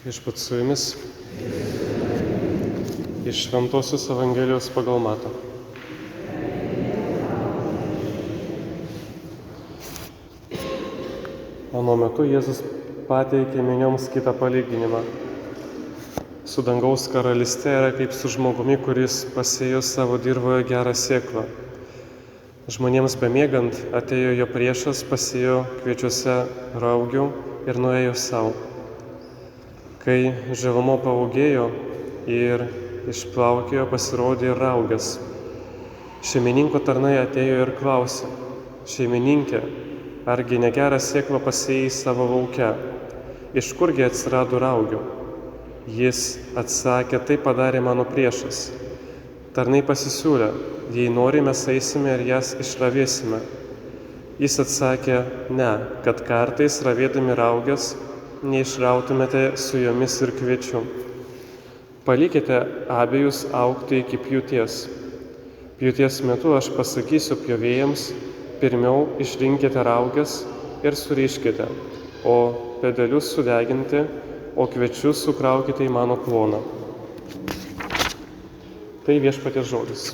Viešpats su jumis. Iš Šventosios Evangelijos pagal Matą. Anuo metu Jėzus pateikė minioms kitą palyginimą. Su dangaus karalyste yra kaip su žmogumi, kuris pasėjo savo dirvoje gerą sėklą. Žmonėms bemiegant atėjo jo priešas, pasėjo kviečiuose raugių ir nuėjo savo. Kai žalumo paaugėjo ir išplaukėjo, pasirodė ir raugas. Šeimininko tarnai atėjo ir klausė: šeimininkė, argi negerą sėklą pasėjai savo lauke? Iš kurgi atsirado raugių? Jis atsakė: tai padarė mano priešas. Tarnai pasisiūlė: jei nori, mes eisime ir jas išravėsime. Jis atsakė: ne, kad kartais ravėdami rauges neišrautumėte su jomis ir kviečiu. Palikite abejus augti iki pjūties. Pjūties metu aš pasakysiu pjovėjams: pirmiau išrinkite rauges ir suriškite, o pedelius sudeginti, o kviečius sukraukite į mano kloną. Tai Viešpaties žodis.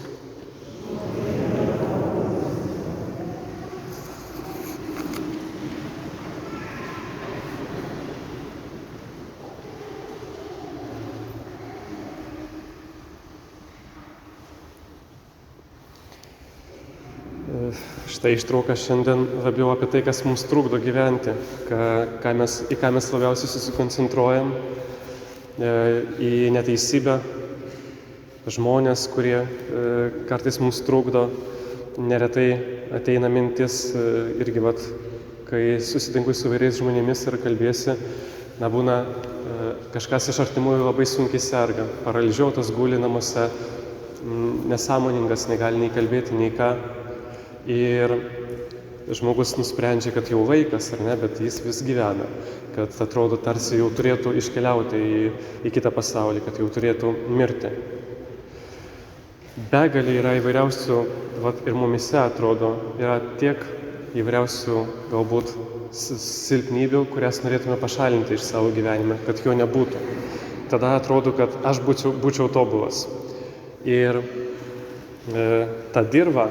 Štai ištrauka šiandien labiau apie tai, kas mums trukdo gyventi, į ką mes labiausiai susikoncentruojam, į neteisybę, žmonės, kurie kartais mums trukdo. Neretai ateina mintis irgi, kai susitinku su vairiais žmonėmis ir kalbėsi, būna kažkas iš artimųjų labai sunkiai serga, paralyžiuotas, guli namuose, nesąmoningas, negali nei kalbėti, nei ką. Ir žmogus nusprendžia, kad jau laikas, ar ne, bet jis vis gyvena, kad atrodo tarsi jau turėtų iškeliauti į kitą pasaulį, kad jau turėtų mirti. Begalė yra įvairiausių, ir mumise atrodo, yra tiek įvairiausių galbūt silpnybių, kurias norėtume pašalinti iš savo gyvenime, kad jo nebūtų. Tada atrodo, kad aš būčiau tobulas. Ir ta dirva,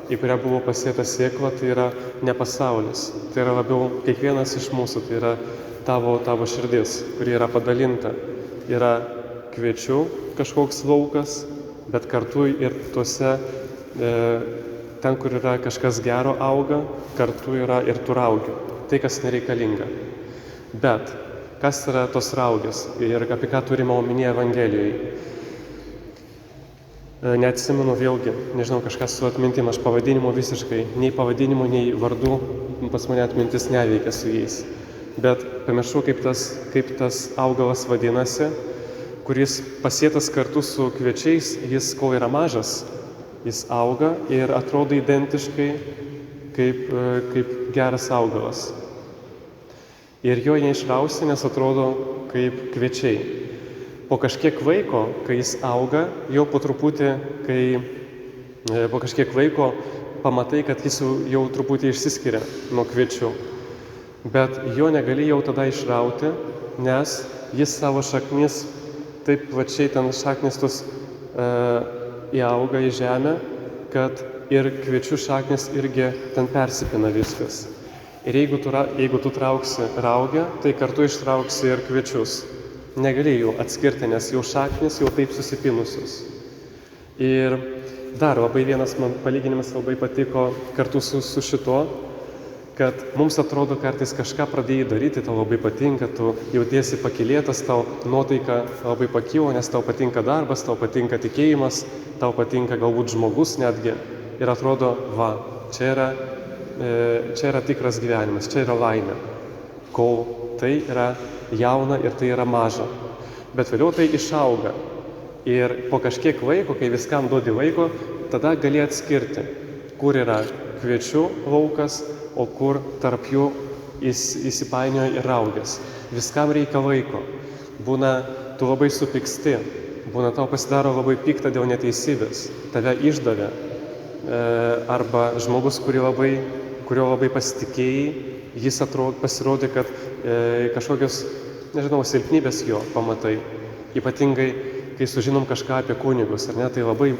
į kurią buvo pasėta sėkla, tai yra ne pasaulis, tai yra labiau kiekvienas iš mūsų, tai yra tavo širdis, kuri yra padalinta. Yra kviečių kažkoks laukas, bet kartu ir tuose, ten, kur yra kažkas gero auga, kartu yra ir tų raugių, tai kas nereikalinga. Bet kas yra tos raugės ir apie ką turime omenyje Evangelijoje? Neatsimenu vėlgi, nežinau, kažkas su atmintim, aš pavadinimo visiškai, nei pavadinimo, nei vardų pas mane atmintis neveikia su jais. Bet pamiršau, kaip tas augalas vadinasi, kuris pasėtas kartu su kviečiais, jis kol yra mažas, jis auga ir atrodo identiškai kaip geras augalas. Ir jo neišrausi, nes atrodo kaip kviečiai. Po kažkiek laiko, kai jis auga, jau po truputį, po kažkiek laiko pamatai, kad jis jau truputį išsiskiria nuo kviečių. Bet jo negali jau tada išrauti, nes jis savo šaknis, taip plačiai ten šaknis tos įauga į žemę, kad ir kviečių šaknis irgi ten persipina viskas. Ir jeigu tu trauksi raugę, tai kartu ištrauksi ir kviečius. Negali jų atskirti, nes jau šaknis jau taip susipinusios. Ir dar labai vienas man palyginimas labai patiko kartu su šituo, kad mums atrodo kartais kažką pradėjai daryti, tau labai patinka, tu jautiesi pakylėtas, tau nuotaika labai pakilo, nes tau patinka darbas, tau patinka tikėjimas, tau patinka galbūt žmogus netgi. Ir atrodo, čia yra tikras gyvenimas, čia yra laimė, kol tai yra jauna ir tai yra maža. Bet vėliau tai išauga. Ir po kažkiek laiko, kai viskam duodi laiko, tada gali atskirti, kur yra kviečių laukas, o kur tarp jų įsipainioja ir raugės. Viskam reikia laiko. Būna, tu labai supyksti, būna tau pasidaro labai pikta dėl neteisybės, tave išdavė. Arba žmogus, kurio labai pasitikėjai, jis pasirodė, kad kažkokios nežinau, silpnybės jo pamatai. Ypatingai, kai sužinom kažką apie kunigus, ar ne, tai labai,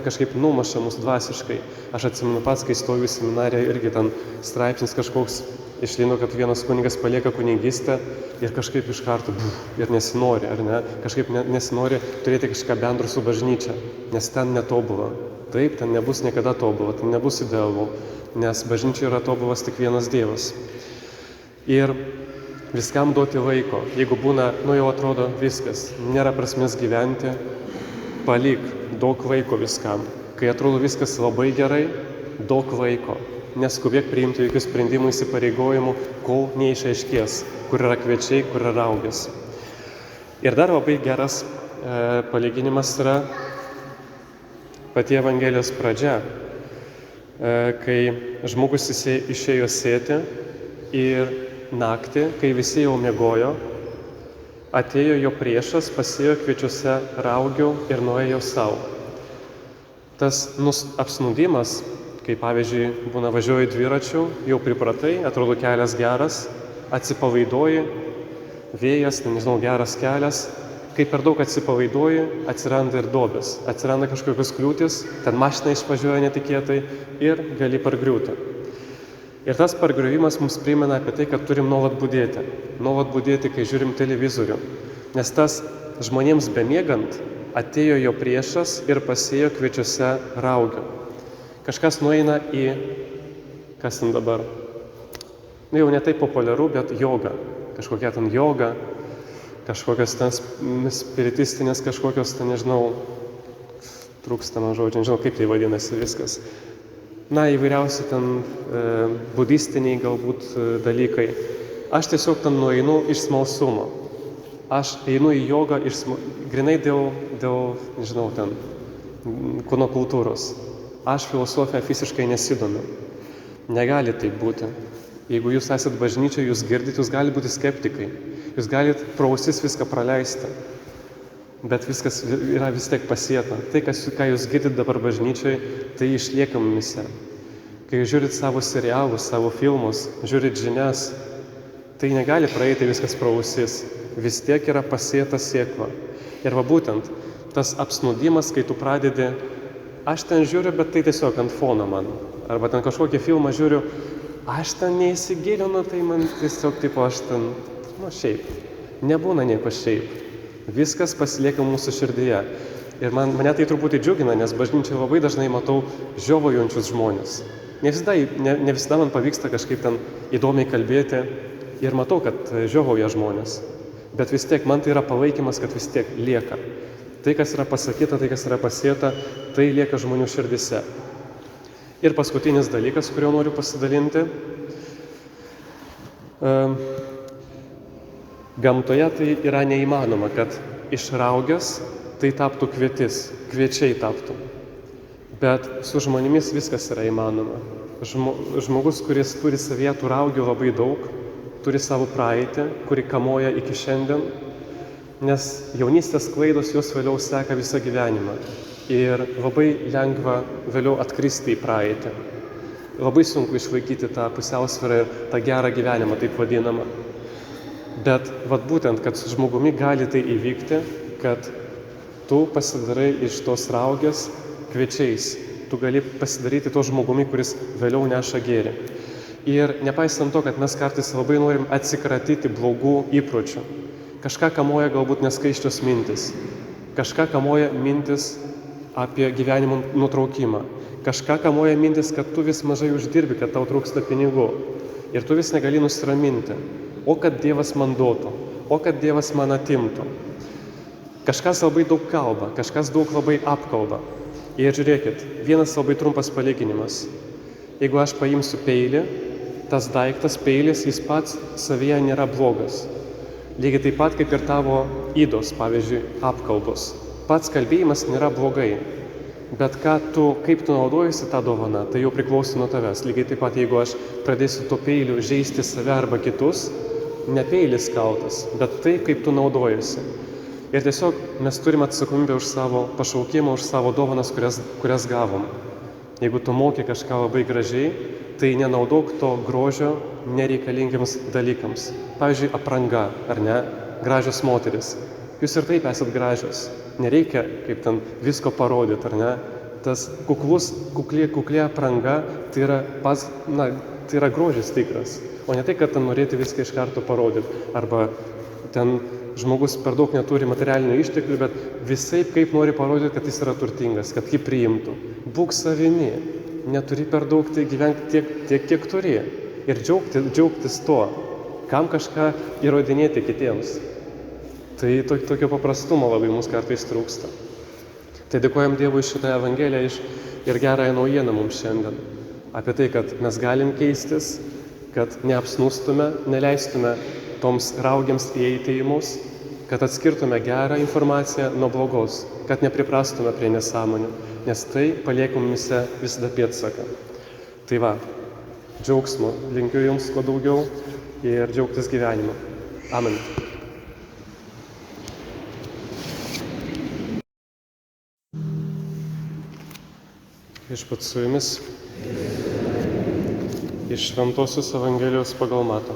kažkaip numuša mus dvasiškai. Aš atsimenu pats, kai stojau į seminariją, irgi ten straipsnis kažkoks išlino, kad vienas kunigas palieka kunigystę ir kažkaip iš karto ir nesinori, ar ne, kažkaip nesinori turėti kažką bendro su bažnyčia, nes ten netobula. Taip, ten nebus niekada tobula, ten nebus idealu, nes bažnyčia yra tobulas tik vienas Dievas. Ir viskam duoti laiko. Jeigu būna, jau atrodo viskas, nėra prasmės gyventi, palik daug laiko viskam. Kai atrodo viskas labai gerai, daug laiko. Neskubėk priimti jokių sprendimų įsipareigojimų, kol neišaiškės, kur yra kviečiai, kur yra raugės. Ir dar labai geras palyginimas yra pati Evangelijos pradžia, kai žmogus išėjo sėti ir naktį, kai visi jau miegojo, atėjo jo priešas, pasėjo kviečiuose raugių ir nuėjo savo. Tas apsnūdimas, kai pavyzdžiui būna važiuoji dviračiu, jau pripratai, atrodo kelias geras, atsipalaiduoji, vėjas, nežinau, geras kelias, kai per daug atsipalaiduoji, atsiranda ir duobės, atsiranda kažkokios kliūtis, ten mašina išvažiuoja netikėtai ir gali pargriūti. Ir tas pargriovimas mums primena apie tai, kad turim nuolat budėti, kai žiūrim televizorių. Nes tas žmonėms bemiegant atėjo jo priešas ir pasėjo kviečiuose raugių. Kažkas nueina į, kas ten dabar, jau ne taip populiaru, bet joga. Kažkokia ten joga, kažkokios ten spiritistinės, kažkokios ten, nežinau, trūkstama žodžio, nežinau kaip tai vadinasi viskas. Įvairiausi ten budistiniai galbūt dalykai. Aš tiesiog ten nueinu iš smalsumo. Aš einu į jogą grinai dėl, nežinau, ten, kūno kultūros. Aš filosofiją visiškai nesidomiu. Negali taip būti. Jeigu jūs esat bažnyčioje, jūs girdite, jūs gali būti skeptikai. Jūs galite pro ausis viską praleisti. Bet viskas yra vis tiek pasieta. Tai, ką jūs girdite dabar bažnyčioje, tai išlieka mumise. Kai jūs žiūrit savo serialus, savo filmus, žiūrit žinias, tai negali praeiti viskas pro ausis. Vis tiek yra pasieta sėkla. Ir va būtent tas apsnūdimas, kai tu pradedi, aš ten žiūriu, bet tai tiesiog ant fono man. Arba ten kažkokį filmą žiūriu, aš ten neįsigilinu, tai man tiesiog tipo aš ten, šiaip. Nebūna nieko šiaip. Viskas pasilieka mūsų širdyje. Ir mane tai truputį džiugina, nes bažnyčiai labai dažnai matau žiovojančius žmonės. Ne visada man pavyksta kažkaip ten įdomiai kalbėti ir matau, kad žiovoja žmonės. Bet vis tiek man tai yra palaikymas, kad vis tiek lieka. Tai, kas yra pasakyta, tai, kas yra pasieta, tai lieka žmonių širdise. Ir paskutinis dalykas, kurio noriu pasidalinti. Gamtoje tai yra neįmanoma, kad iš raugės tai taptų kviečiai taptų. Bet su žmonėmis viskas yra įmanoma. Žmogus, kuris turi savyje tų raugių labai daug, turi savo praeitį, kuri kamuoja iki šiandien, nes jaunystės klaidos jos vėliau seka visą gyvenimą. Ir labai lengva vėliau atkristi į praeitį. Labai sunku išlaikyti tą pusiausvyrą ir tą gerą gyvenimą, taip vadinamą. Bet būtent, kad su žmogumi gali tai įvykti, kad tu pasidarai iš tos raugės kviečiais. Tu gali pasidaryti to žmogumi, kuris vėliau neša gėrį. Ir nepaisant to, kad mes kartais labai norim atsikratyti blogų įpročių. Kažką kamuoja galbūt neskaiščios mintis. Kažką kamuoja mintis apie gyvenimo nutraukimą. Kažką kamuoja mintis, kad tu vis mažai uždirbi, kad tau trūksta pinigų. Ir tu vis negali nusiraminti. O kad Dievas man duotų, o kad Dievas man atimtų. Kažkas labai daug kalba, kažkas daug labai apkalba. Ir žiūrėkit, vienas labai trumpas palyginimas. Jeigu aš paimsiu peilį, tas daiktas peilis, jis pats savyje nėra blogas. Lygiai taip pat kaip ir tavo ydos, pavyzdžiui, apkalbos. Pats kalbėjimas nėra blogai. Bet kaip tu naudojasi tą dovaną, tai jau priklauso nuo tavęs. Lygiai taip pat, jeigu aš pradėsiu to peiliu žeisti save arba kitus, ne peilis kaltas, bet tai, kaip tu naudojasi. Ir tiesiog mes turime atsakomybę už savo pašaukimą, už savo dovanas, kurias gavom. Jeigu tu moki kažką labai gražiai, tai nenaudok to grožio nereikalingiams dalykams. Pavyzdžiui, apranga, ar ne, gražios moteris. Jūs ir taip esat gražios. Nereikia kaip ten visko parodyti, ar ne. Tas kukli apranga, tai yra tai yra grožis tikras. O ne tai, kad ten norėti viską iš karto parodyti. Arba ten žmogus per daug neturi materialinių išteklių, bet visaip kaip nori parodyti, kad jis yra turtingas, kad jį priimtų. Būk savimi, neturi per daug, tai gyvenk tiek, kiek turi. Ir džiaugtis tuo, kam kažką įrodinėti kitiems. Tai tokio paprastumo labai mums kartais trūksta. Tai dėkojam Dievui šitą Evangeliją ir gerąją naujieną mums šiandien. Apie tai, kad mes galim keistis, kad neapsnūstume, neleistume toms raugiams įeiti į mus, kad atskirtume gerą informaciją nuo blogos, kad nepriprastume prie nesąmonių, nes tai palieka mumise visada pėdsaką. Tai va, džiaugsmo linkiu jums kuo daugiau ir džiaugtis gyvenimu. Amen. Viešpats su jumis. Iš Šventosios Evangelijos pagal Matą.